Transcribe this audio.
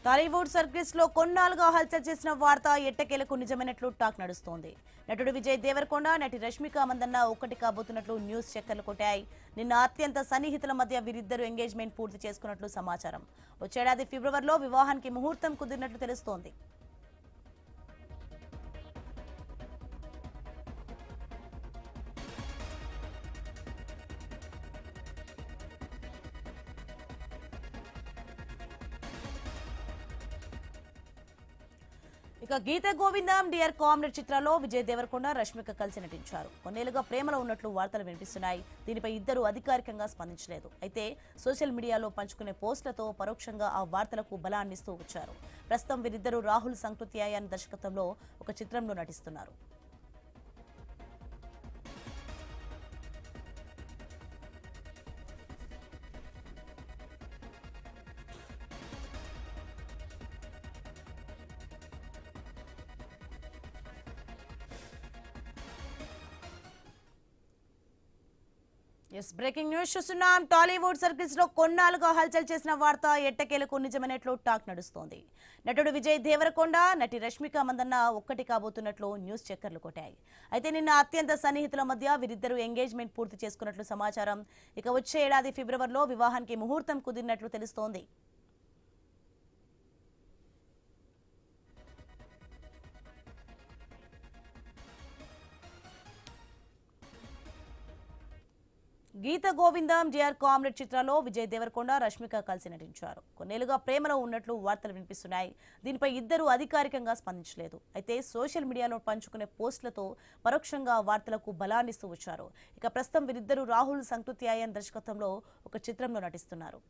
Tollywood circles లో కొన్నాళ్ళుగా హల్చల్ చేసిన వార్త ఎట్టకేలకు నిజమైనట్లు టాక్ నడుస్తోంది. నటుడు విజయ్ దేవరకొండ, నటి రష్మిక మందన్న ఒక్కటి కాబోతున్నట్లు న్యూస్ చక్కర్లు కొట్టాయి. నిన్న అత్యంత సన్నిహితుల మధ్య వీరిద్దరూ ఎంగేజ్మెంట్ పూర్తి చేసుకున్నట్లు సమాచారం. వచ్చేడాది ఫిబ్రవరిలో వివాహానికి ముహూర్తం కుదిరినట్లు తెలుస్తోంది. ఇక గీత గోవిందం డియర్ కామ్రేడ్ చిత్రాల్లో విజయ్ దేవరకొండ, రష్మిక కలిసి నటించారు. కొన్నేళ్లుగా ప్రేమలో ఉన్నట్లు వార్తలు వినిపిస్తున్నాయి. దీనిపై ఇద్దరు అధికారికంగా స్పందించలేదు. అయితే సోషల్ మీడియాలో పంచుకునే పోస్టులతో పరోక్షంగా ఆ వార్తలకు బలాన్నిస్తూ వచ్చారు. ప్రస్తుతం వీరిద్దరూ రాహుల్ సంకృత్యాయన్ దర్శకత్వంలో ఒక చిత్రంలో నటిస్తున్నారు. బ్రేకింగ్ న్యూస్ చూస్తున్నాం. టాలీవుడ్ సర్కిల్స్ లో కొన్నాళ్ళుగా హల్చల్ చేసిన వార్త ఎట్టకేలకు నిజమైనట్లు టాక్ నడుస్తోంది. నటుడు విజయ్ దేవరకొండ, నటి రష్మిక మందన్న ఒక్కటి కాబోతున్నట్లు న్యూస్ చక్కర్లు కొట్టాయి. అయితే నిన్న అత్యంత సన్నిహితుల మధ్య వీరిద్దరూ ఎంగేజ్మెంట్ పూర్తి చేసుకున్నట్లు సమాచారం. ఇక వచ్చే ఏడాది ఫిబ్రవరిలో వివాహానికి ముహూర్తం కుదిరినట్లు తెలుస్తోంది. గీత గోవిందం డియర్ కామ్రేడ్ చిత్రాల్లో విజయ్ దేవరకొండ, రష్మిక కలిసి నటించారు. కొన్నేళ్లుగా ప్రేమలో ఉన్నట్లు వార్తలు వినిపిస్తున్నాయి. దీనిపై ఇద్దరు అధికారికంగా స్పందించలేదు. అయితే సోషల్ మీడియాలో పంచుకునే పోస్టులతో పరోక్షంగా వార్తలకు బలాన్నిస్తూ వచ్చారు. ఇక ప్రస్తుతం వీరిద్దరూ రాహుల్ సంకృత్యాయన్ దర్శకత్వంలో ఒక చిత్రంలో నటిస్తున్నారు.